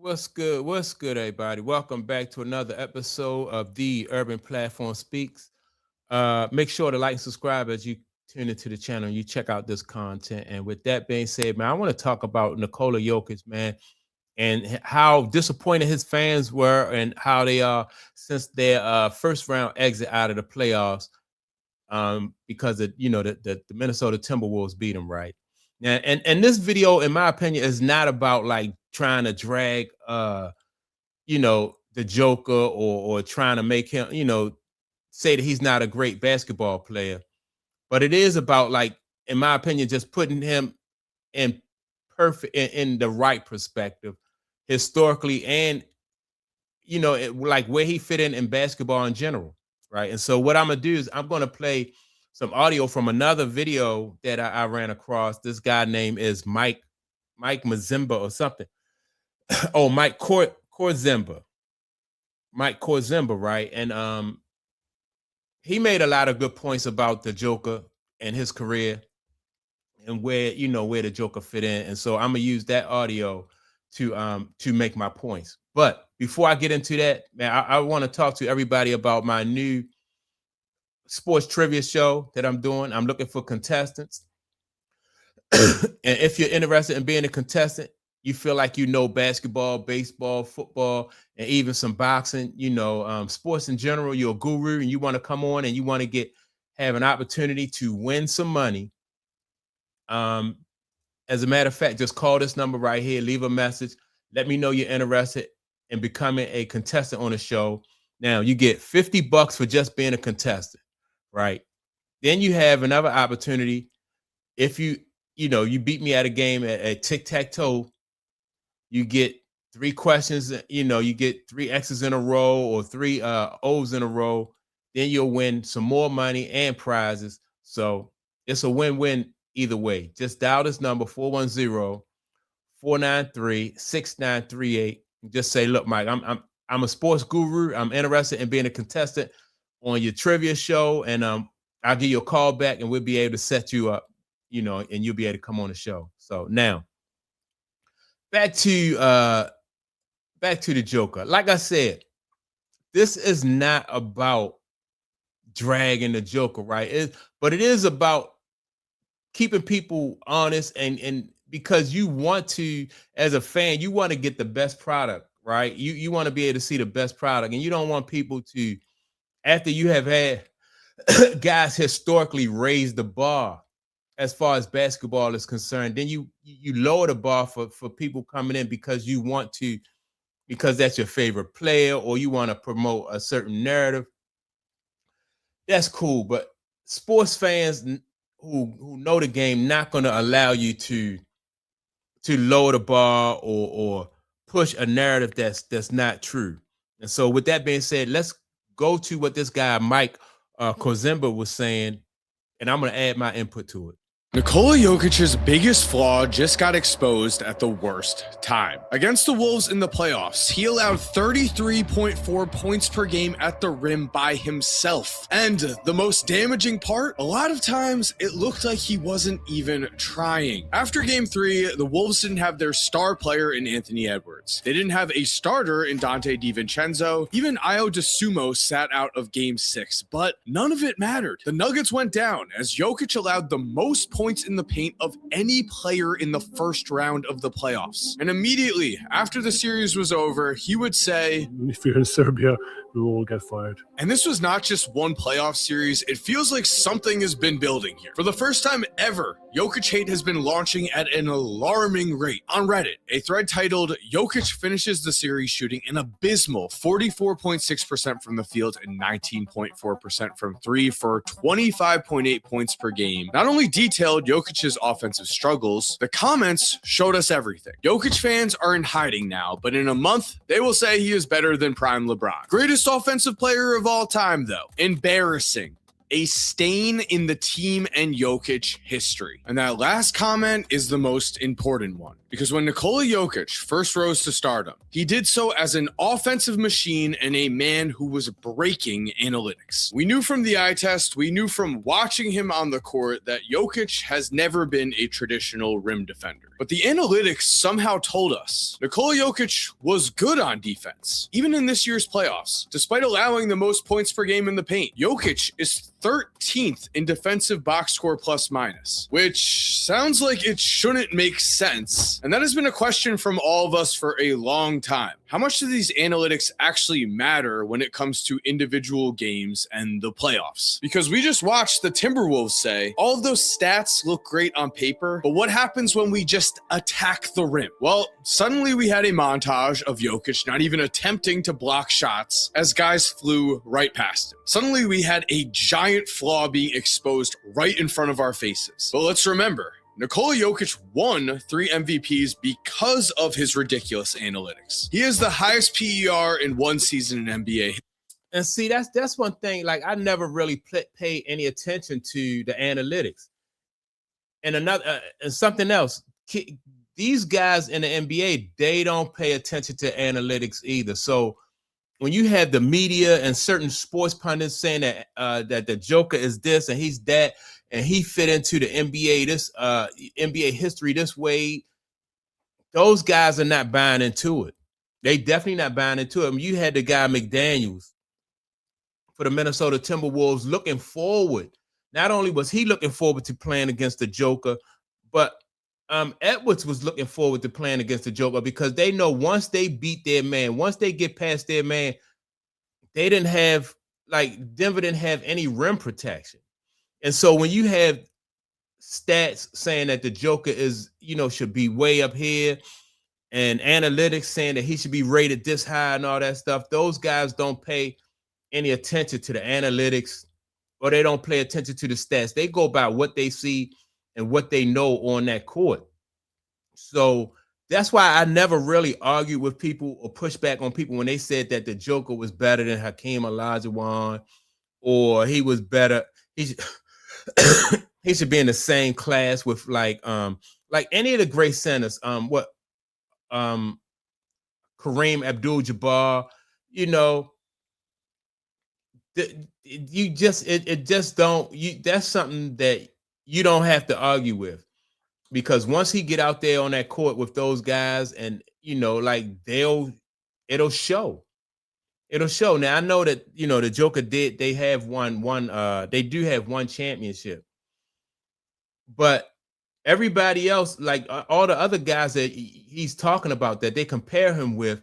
What's good? What's good, everybody? Welcome back to another episode of the Urban Platform Speaks. Make sure to like and subscribe as you tune into the channel and you check out this content. And with that being said, man, I want to talk about Nikola Jokic, man, and how disappointed his fans were and how they are since their first round exit out of the playoffs because of the Minnesota Timberwolves beat them right. Now, and this video, in my opinion, is not about like trying to drag the Joker or trying to make him, say that he's not a great basketball player. But it is about, like, in my opinion, just putting him in in the right perspective historically, and like where he fit in basketball in general, right? And so what I'm gonna do is I'm gonna play some audio from another video that I ran across. This guy name is Mike Mazemba or something. Oh, Korzemba. Mike Korzemba, right? And he made a lot of good points about the Joker and his career and where the Joker fit in. And so I'm gonna use that audio to make my points. But before I get into that, man, I want to talk to everybody about my new sports trivia show that I'm doing. I'm looking for contestants. And if you're interested in being a contestant, you feel like you know basketball, baseball, football, and even some boxing, sports in general, you're a guru and you want to come on and you want to have an opportunity to win some money. As a matter of fact, just call this number right here, leave a message, let me know you're interested in becoming a contestant on the show. Now, you get $50 for just being a contestant, right? Then you have another opportunity. If you beat me at a game at tic-tac-toe, you get 3 questions, you get 3 X's in a row or 3 O's in a row. Then you'll win some more money and prizes. So it's a win-win either way. Just dial this number, 410-493-6938. Just say, look, Mike, I'm a sports guru. I'm interested in being a contestant on your trivia show. And I'll give you a call back and we'll be able to set you up, and you'll be able to come on the show. So now back to the Joker. Like I said, this is not about dragging the Joker, right? But it is about keeping people honest, and because you want to, as a fan, you want to get the best product, right? You want to be able to see the best product, and you don't want people to, after you have had guys historically raise the bar as far as basketball is concerned, then you lower the bar for people coming in because that's your favorite player or you want to promote a certain narrative. That's cool, but sports fans who know the game not going to allow you to lower the bar or push a narrative that's not true. And so with that being said, let's go to what this guy Mike Korzemba was saying, and I'm going to add my input to it. Nikola Jokic's biggest flaw just got exposed at the worst time. Against the Wolves in the playoffs, he allowed 33.4 points per game at the rim by himself. And the most damaging part, a lot of times it looked like he wasn't even trying. After game 3, the Wolves didn't have their star player in Anthony Edwards. They didn't have a starter in Dante DiVincenzo. Even Ayo Dosunmu sat out of game 6, but none of it mattered. The Nuggets went down as Jokic allowed the most points in the paint of any player in the first round of the playoffs. And immediately after the series was over, he would say, "If you're in Serbia, we will all get fired." And this was not just one playoff series. It feels like something has been building here. For the first time ever, Jokic hate has been launching at an alarming rate. On Reddit, a thread titled, "Jokic finishes the series shooting an abysmal 44.6% from the field and 19.4% from 3 for 25.8 points per game," not only detailed Jokic's offensive struggles, the comments showed us everything. Jokic fans are in hiding now, but in a month, they will say he is better than prime LeBron. Greatest offensive player of all time, though. Embarrassing. a stain in the team and Jokic history. And that last comment is the most important one, because when Nikola Jokic first rose to stardom, he did so as an offensive machine and a man who was breaking analytics. We knew from the eye test, we knew from watching him on the court that Jokic has never been a traditional rim defender. But the analytics somehow told us Nikola Jokic was good on defense, even in this year's playoffs. Despite allowing the most points per game in the paint, Jokic is 13th in defensive box score plus minus, which sounds like it shouldn't make sense. And that has been a question from all of us for a long time. How much do these analytics actually matter when it comes to individual games and the playoffs? Because we just watched the Timberwolves say, all of those stats look great on paper, but what happens when we just attack the rim? Well, suddenly we had a montage of Jokic not even attempting to block shots as guys flew right past him. Suddenly we had a giant flaw being exposed right in front of our faces. But let's remember, Nikola Jokic won 3 MVPs because of his ridiculous analytics. He has the highest PER in one season in NBA. And see, that's one thing. Like, I never really paid any attention to the analytics. And and something else, these guys in the NBA, they don't pay attention to analytics either. So when you have the media and certain sports pundits saying that that the Joker is this and he's that, and he fit into the NBA, this NBA history this way, those guys are not buying into it. They definitely not buying into it. I mean, you had the guy McDaniels for the Minnesota Timberwolves looking forward. Not only was he looking forward to playing against the Joker, but Edwards was looking forward to playing against the Joker, because they know once they beat their man, once they get past their man, they didn't have, like, Denver didn't have any rim protection. And so when you have stats saying that the Joker is, should be way up here, and analytics saying that he should be rated this high and all that stuff, those guys don't pay any attention to the analytics, or they don't pay attention to the stats. They go by what they see and what they know on that court. So that's why I never really argued with people or pushed back on people when they said that the Joker was better than Hakeem Olajuwon, or he was better. He should be in the same class with like any of the great centers. Kareem Abdul-Jabbar, that's something that you don't have to argue with, because once he get out there on that court with those guys, and it'll show. It'll show. Now I know that the Joker they do have one championship, but everybody else, like all the other guys that he's talking about that they compare him with,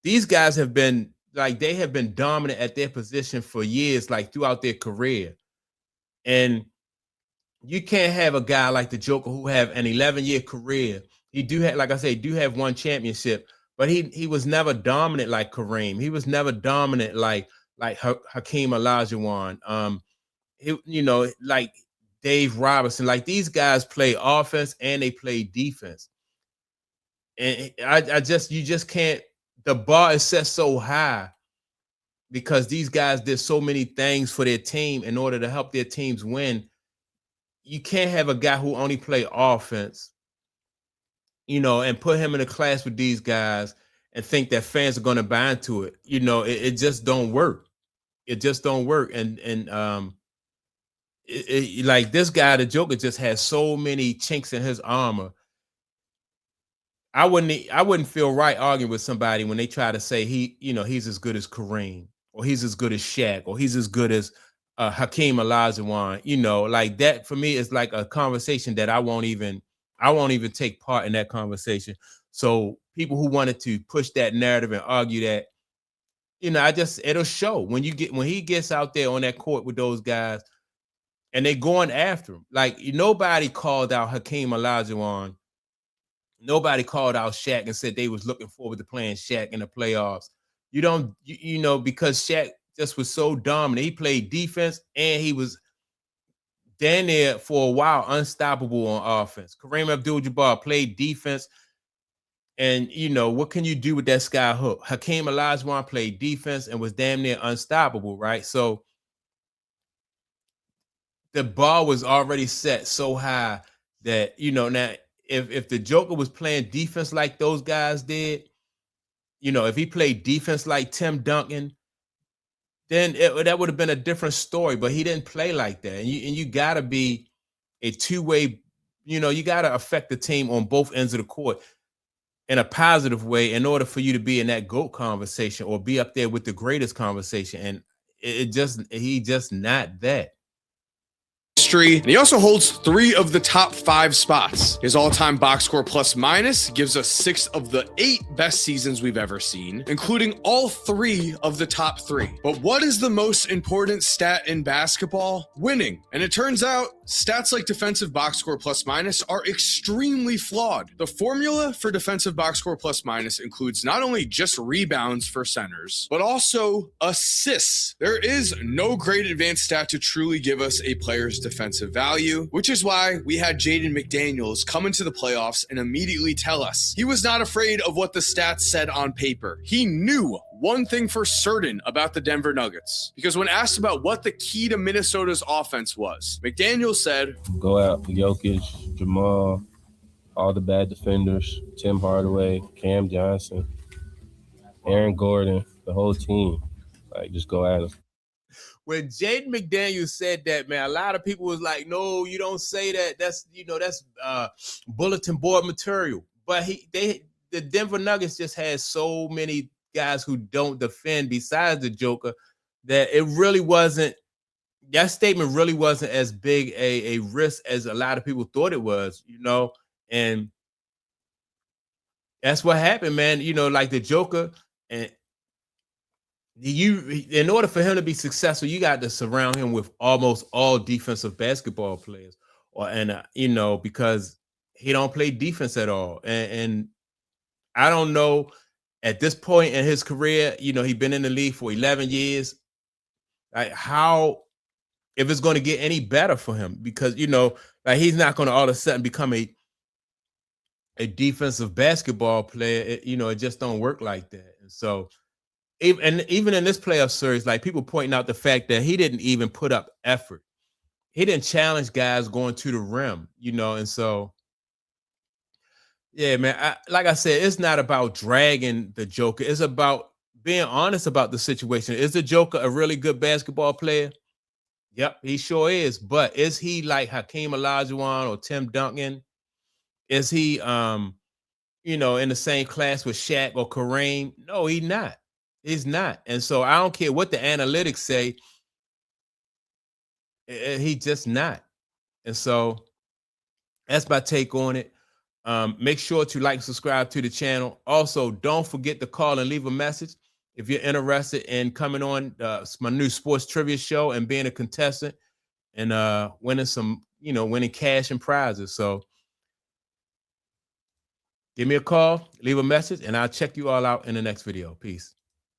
these guys have been dominant at their position for years, like throughout their career. And you can't have a guy like the Joker who have an 11-year career. He do have, like I say, do have one championship, but he was never dominant like Kareem. He was never dominant like Hakeem Olajuwon. Like Dave Robinson. Like, these guys play offense and they play defense. And you just can't. The bar is set so high because these guys did so many things for their team in order to help their teams win. You can't have a guy who only play offense, and put him in a class with these guys and think that fans are going to buy into it. It just don't work. It just don't work. And like this guy, the Joker, just has so many chinks in his armor. I wouldn't feel right arguing with somebody when they try to say he's as good as Kareem, or he's as good as Shaq, or he's as good as Hakeem Olajuwon. Like that for me is like a conversation that I won't even take part in that conversation. So people who wanted to push that narrative and argue that, it'll show when he gets out there on that court with those guys and they going after him. Like, nobody called out Hakeem Olajuwon. Nobody called out Shaq and said they was looking forward to playing Shaq in the playoffs. Because Shaq just was so dominant. He played defense and he was damn near for a while unstoppable on offense. Kareem Abdul-Jabbar played defense, and what can you do with that sky hook? Hakeem Olajuwon played defense and was damn near unstoppable, right? So the bar was already set so high that, you know, now if the Joker was playing defense like those guys did, you know, if he played defense like Tim Duncan, then that would have been a different story. But he didn't play like that. And you got to be a two-way, you know, you got to affect the team on both ends of the court in a positive way in order for you to be in that GOAT conversation or be up there with the greatest conversation. And he just not that. And he also holds 3 of the top 5 spots. His all-time box score plus minus gives us 6 of the 8 best seasons we've ever seen, including all 3 of the top 3. But what is the most important stat in basketball? Winning. And it turns out stats like defensive box score plus minus are extremely flawed. The formula for defensive box score plus minus includes not only just rebounds for centers, but also assists. There is no great advanced stat to truly give us a player's defensive value, which is why we had Jaden McDaniels come into the playoffs and immediately tell us he was not afraid of what the stats said on paper. He knew one thing for certain about the Denver Nuggets, because when asked about what the key to Minnesota's offense was, McDaniels said, "Go out, Jokic, Jamal, all the bad defenders, Tim Hardaway, Cam Johnson, Aaron Gordon, the whole team. Like, just go at them." When Jaden McDaniels said that, man, a lot of people was like, "No, you don't say that. That's, you know, that's bulletin board material." But the Denver Nuggets just had so many guys who don't defend besides the Joker that it really wasn't, that statement really wasn't as big a risk as a lot of people thought it was, you know. And that's what happened, man. You know, like the Joker, and in order for him to be successful, you got to surround him with almost all defensive basketball players, you know, because he don't play defense at all. And I don't know, at this point in his career, you know, he's been in the league for 11 years. Like, how, if it's going to get any better for him, because, you know, like, he's not going to all of a sudden become a defensive basketball player. You know, it just don't work like that. And so, even in this playoff series, like, people pointing out the fact that he didn't even put up effort. He didn't challenge guys going to the rim, you know. And so, yeah, man, like I said, it's not about dragging the Joker. It's about being honest about the situation. Is the Joker a really good basketball player? Yep, he sure is. But is he like Hakeem Olajuwon or Tim Duncan? Is he, you know, in the same class with Shaq or Kareem? No, he's not. He's not. And so I don't care what the analytics say. He just not. And so that's my take on it. Make sure to like and subscribe to the channel. Also, don't forget to call and leave a message if you're interested in coming on my new sports trivia show and being a contestant and winning some, you know, winning cash and prizes. So give me a call, leave a message, and I'll check you all out in the next video. Peace.